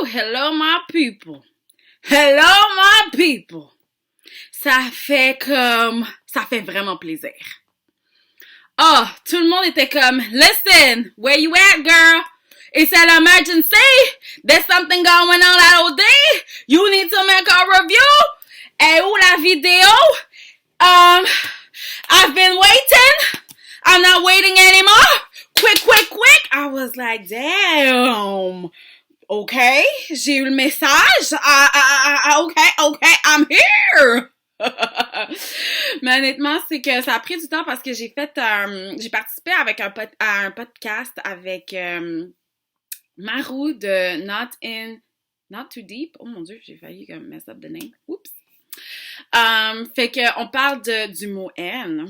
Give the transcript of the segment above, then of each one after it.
Hello my people. Hello my people. Ça fait vraiment plaisir. Oh, tout le monde était comme, listen, where you at, girl? It's an emergency. There's something going on at OD. You need to make a review. Et où la vidéo? I've been waiting. I'm not waiting anymore. Quick. I was like, damn. Okay, j'ai eu le message. Okay, I'm here. Mais honnêtement, c'est que ça a pris du temps parce que j'ai participé avec à un podcast avec Maru de Not Too Deep. Oh mon Dieu, j'ai failli mess up the name. Oups. Fait que on parle du mot haine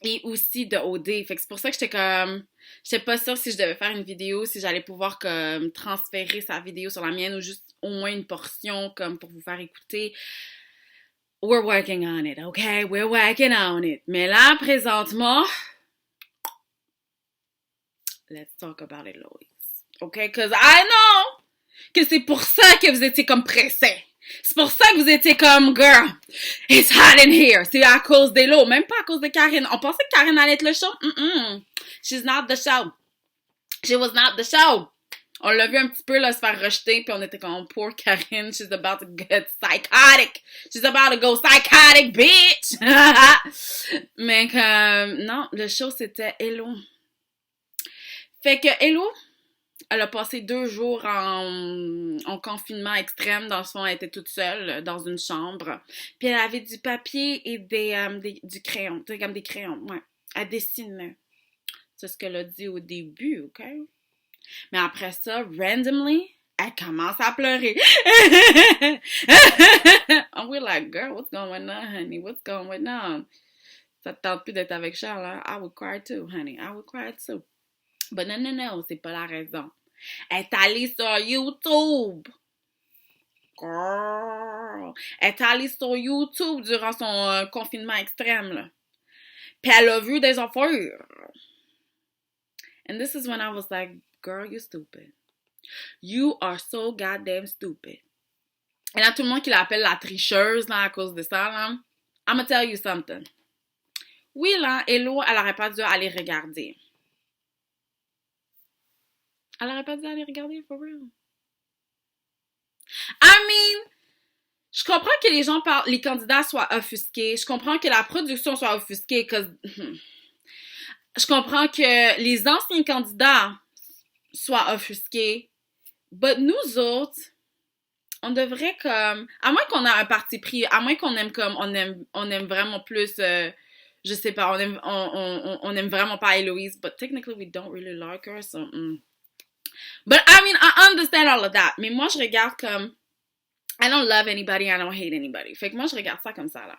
et aussi de OD. Fait que c'est pour ça que j'étais pas sûre si je devais faire une vidéo, si j'allais pouvoir comme transférer sa vidéo sur la mienne ou juste au moins une portion comme pour vous faire écouter. We're working on it, okay? We're working on it. Mais là, présentement, let's talk about it, Loïs. Okay? Cause I know que c'est pour ça que vous étiez comme pressés. C'est pour ça que vous étiez comme, girl, it's hot in here. C'est à cause d'Elo, même pas à cause de Karine. On pensait que Karine allait être le show. She's not the show. She was not the show. On l'a vu un petit peu là se faire rejeter, puis on était comme, poor Karine, she's about to get psychotic. She's about to go psychotic, bitch. Mais non, le show c'était Elo. Fait que Elo, elle a passé 2 jours en confinement extrême. Dans le fond, elle était toute seule dans une chambre. Puis elle avait du papier et du crayon. Tu sais, comme des crayons, ouais. Elle dessinait. C'est ce qu'elle a dit au début, OK? Mais après ça, randomly, elle commence à pleurer. And we're like, girl, what's going on, honey? What's going on? Ça te tente plus d'être avec Charles, hein? I would cry too, honey. I would cry too. But non, c'est pas la raison. Elle est allée sur YouTube. Girl. Elle est allée sur YouTube durant son confinement extrême, là. Puis elle a vu des affaires. And this is when I was like, girl, you're stupid. You are so goddamn stupid. Et là, tout le monde qui l'appelle la tricheuse, là, à cause de ça, là. I'm gonna tell you something. Oui, là, Elo, elle aurait pas dû aller regarder. Elle aurait pas dû aller regarder, for real. I mean, je comprends que les candidats soient offusqués. Je comprends que la production soit offusquée. Je comprends que les anciens candidats soient offusqués. But nous autres, on devrait comme... À moins qu'on ait un parti pris, à moins qu'on aime comme... On aime vraiment plus... je sais pas, on aime vraiment pas Héloïse. But technically, we don't really like her, so... But I mean, I understand all of that. Mais moi, je regarde comme... I don't love anybody, I don't hate anybody. Fait que moi, je regarde ça comme ça, là.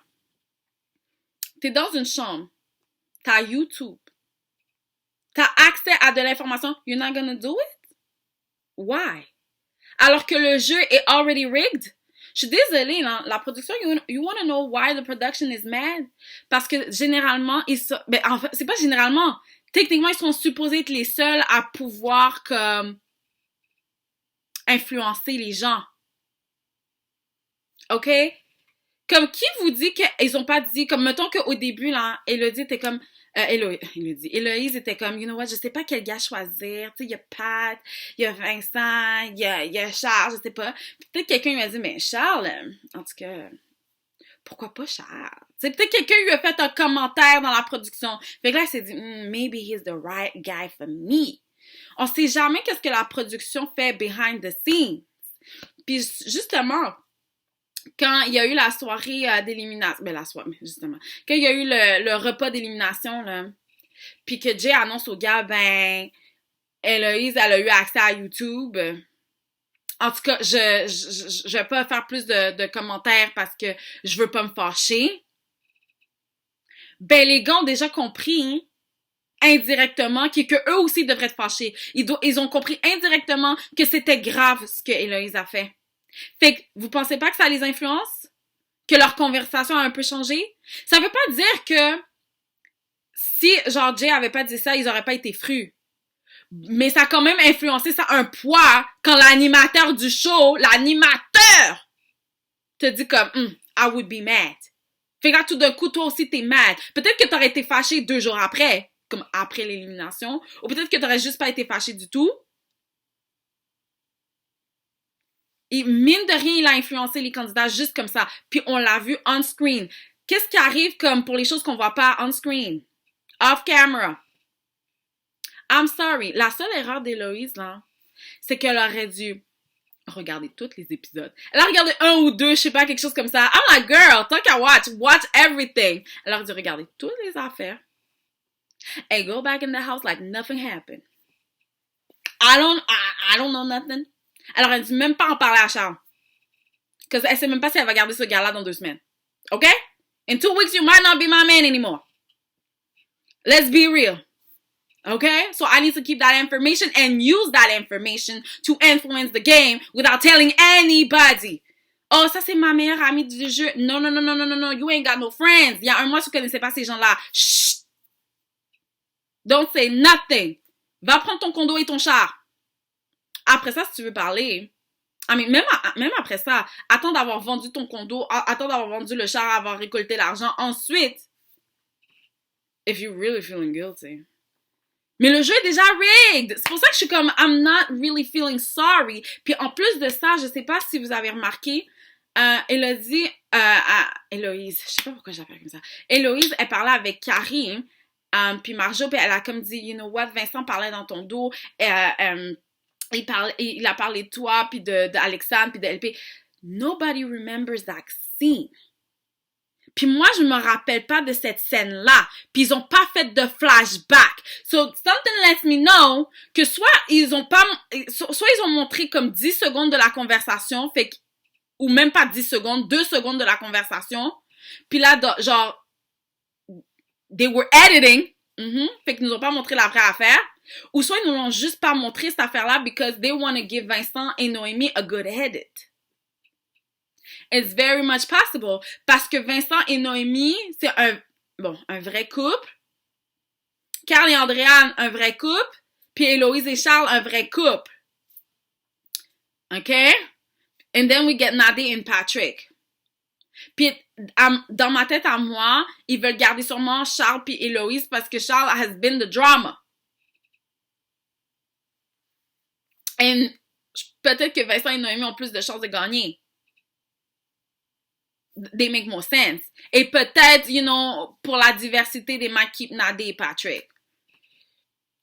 T'es dans une chambre. T'as YouTube. T'as accès à de l'information. You're not gonna do it? Why? Alors que le jeu est already rigged? Je suis désolée, là. La production, you wanna know why the production is mad? Parce que généralement, en fait, c'est pas généralement. Techniquement, ils sont supposés être les seuls à pouvoir, comme, influencer les gens. OK? Comme, qui vous dit qu'ils ont pas dit, comme, mettons qu'au début, là, Élodie était comme, Héloïse était comme, you know what, je sais pas quel gars choisir, tu sais, il y a Pat, il y a Vincent, il y a Charles, je sais pas. Puis peut-être quelqu'un lui a dit, mais Charles, en tout cas, pourquoi pas Charles? C'est peut-être quelqu'un lui a fait un commentaire dans la production. Fait que là, il s'est dit, maybe he's the right guy for me. On sait jamais qu'est-ce que la production fait behind the scenes. Puis justement, quand il y a eu la soirée d'élimination, justement, quand il y a eu le repas d'élimination, là, puis que Jay annonce au gars, Héloïse, elle a eu accès à YouTube. En tout cas, je vais pas faire plus de commentaires parce que je veux pas me fâcher. Les gars ont déjà compris, indirectement, que eux aussi devraient être fâchés. Ils ont compris indirectement que c'était grave ce que Héloïse a fait. Fait que, vous pensez pas que ça les influence? Que leur conversation a un peu changé? Ça veut pas dire que si, genre, Jay avait pas dit ça, ils auraient pas été frus. Mais ça a quand même influencé, ça a un poids quand l'animateur du show, l'animateur, te dit comme, I would be mad. Fait que là, tout d'un coup, toi aussi, t'es mad. Peut-être que t'aurais été fâché 2 jours après, comme après l'élimination, ou peut-être que t'aurais juste pas été fâché du tout. Et mine de rien, il a influencé les candidats juste comme ça. Puis on l'a vu on screen. Qu'est-ce qui arrive comme pour les choses qu'on voit pas on screen? Off camera. I'm sorry. La seule erreur d'Héloïse, là, c'est qu'elle aurait dû regarder tous les épisodes. Elle a regardé 1 ou 2, je sais pas, quelque chose comme ça. I'm like, girl, talk à watch everything. Elle aurait dû regarder toutes les affaires and go back in the house like nothing happened. I don't know nothing. Elle aurait dû même pas en parler à Charles. Parce qu'elle sait même pas si elle va garder ce gars-là dans 2 semaines. OK? In 2 weeks, you might not be my man anymore. Let's be real. Okay? So I need to keep that information and use that information to influence the game without telling anybody. Oh, ça c'est ma meilleure amie du jeu. Non. You ain't got no friends. Il y a 1 mois, tu connaissais pas ces gens-là. Chut! Don't say nothing. Va prendre ton condo et ton char. Après ça, si tu veux parler, même après ça, attends d'avoir vendu ton condo, attends d'avoir vendu le char, avoir récolté l'argent. Ensuite, if you're really feeling guilty. Mais le jeu est déjà rigged. C'est pour ça que je suis comme, I'm not really feeling sorry. Puis en plus de ça, je sais pas si vous avez remarqué, Héloïse, je sais pas pourquoi je l'appelle comme ça. Héloïse, elle parlait avec Carrie, puis Marjo, puis elle a comme dit, you know what, Vincent parlait dans ton dos, il a parlé de toi, puis d'Alexandre, puis de LP. Nobody remembers that scene. Puis moi, je me rappelle pas de cette scène-là. Puis ils ont pas fait de flashback. So, something lets me know que soit ils ont montré comme 10 secondes de la conversation, ou même pas 10 secondes, 2 secondes de la conversation. Puis là, genre, they were editing. Fait qu'ils nous ont pas montré la vraie affaire. Ou soit ils nous ont juste pas montré cette affaire-là because they want to give Vincent et Noémie a good edit. It's very much possible. Parce que Vincent et Noémie, c'est un vrai couple. Carl et Andréane, un vrai couple. Puis Héloïse et Charles, un vrai couple. OK? And then we get Nadé and Patrick. Puis dans ma tête à moi, ils veulent garder sûrement Charles puis Héloïse parce que Charles has been the drama. Et peut-être que Vincent et Noémie ont plus de chances de gagner. They make more sense. Et peut-être, you know, pour la diversité, they might keep Nadé et Patrick.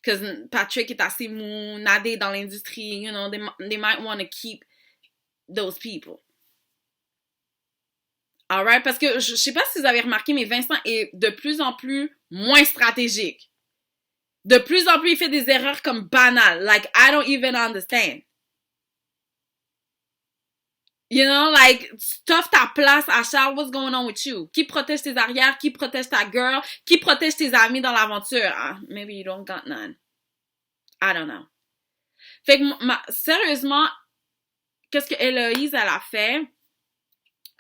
Because Patrick est assez mou, Nadé est dans l'industrie, you know, they might want to keep those people. Alright? Parce que je sais pas si vous avez remarqué, mais Vincent est de plus en plus moins stratégique. De plus en plus, il fait des erreurs comme banales. Like, I don't even understand. You know, like, stuff ta place à Charles, what's going on with you? Qui protège tes arrières? Qui protège ta girl? Qui protège tes amis dans l'aventure? Maybe you don't got none. I don't know. Fait que, sérieusement, qu'est-ce que Héloïse, elle a fait?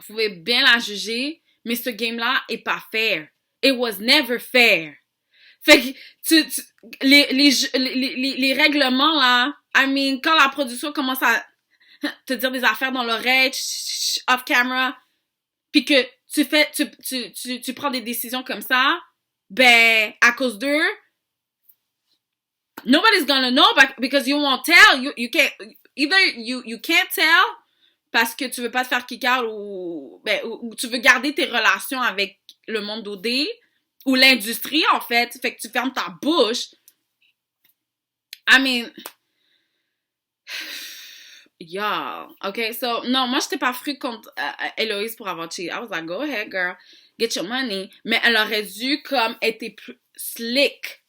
Vous pouvez bien la juger, mais ce game-là est pas fair. It was never fair. Fait que, les règlements, là, quand la production commence à te dire des affaires dans l'oreille, off camera, puis que tu prends des décisions comme ça, ben, à cause d'eux, nobody's gonna know because you won't tell. You can't, either you can't tell parce que tu veux pas te faire kick out ou tu veux garder tes relations avec le monde d'OD ou l'industrie, en fait. Fait que tu fermes ta bouche. Yeah, okay, so, non, moi, j'étais pas fru contre Héloïse pour avoir cheated. I was like, go ahead, girl, get your money. Mais elle aurait dû, comme, être plus slick.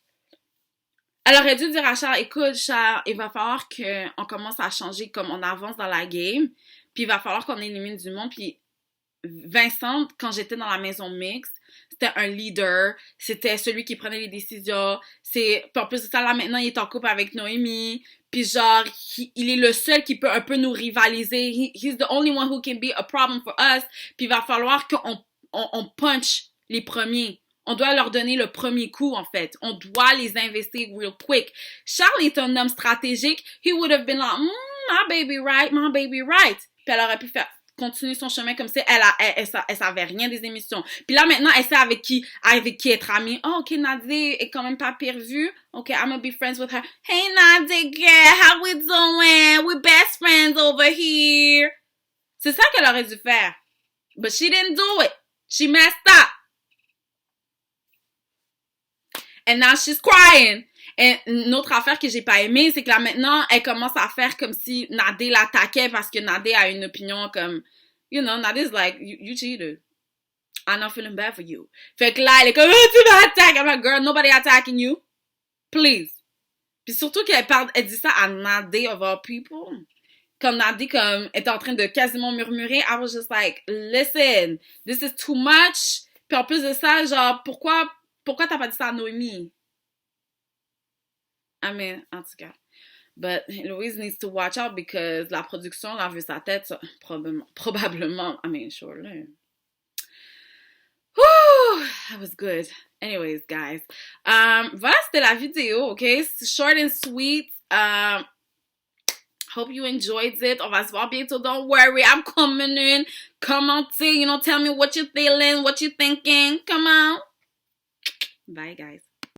Elle aurait dû dire à Charles, écoute, Charles, il va falloir qu'on commence à changer comme on avance dans la game, puis il va falloir qu'on élimine du monde, puis Vincent, quand j'étais dans la maison mixte, c'était un leader, c'était celui qui prenait les décisions, puis en plus de ça, là, maintenant, il est en couple avec Noémie, puis genre, il est le seul qui peut un peu nous rivaliser, he's the only one who can be a problem for us, puis il va falloir qu'on punch les premiers, On doit leur donner le premier coup, en fait. On doit les investir real quick. Charles est un homme stratégique. He would have been like, my baby right, my baby right. Puis elle aurait pu faire continuer son chemin comme ça. Elle savait rien des émissions. Puis là, maintenant, elle sait avec qui être amie. Oh, OK, Nadia est quand même pas pire vue. OK, I'm gonna be friends with her. Hey, Nadia, girl, how we doing? We're best friends over here. C'est ça qu'elle aurait dû faire. But she didn't do it. She messed up. And now she's crying. Et une autre affaire que j'ai pas aimée, c'est que là maintenant, elle commence à faire comme si Nadia l'attaquait parce que Nadia a une opinion comme, you know, Nadia's like, you cheated. I'm not feeling bad for you. Fait que là, elle est comme, oh, tu m'attaques. I'm like, girl, nobody attacking you. Please. Puis surtout elle dit ça à Nadia of all people. Comme Nadia comme, était en train de quasiment murmurer, I was just like, listen, this is too much. Puis en plus de ça, genre, pourquoi t'as pas dit ça à Noémie? I mean, en tout cas. But Louise needs to watch out because la production l'a vu sa tête, ça, probablement. I mean, surely. Whew, that was good. Anyways, guys. Voilà, c'était la vidéo, okay? Short and sweet. Hope you enjoyed it. On va se voir bientôt. Don't worry. I'm coming in. Commentez, you know, tell me what you're feeling, what you're thinking. Come on. Bye, guys.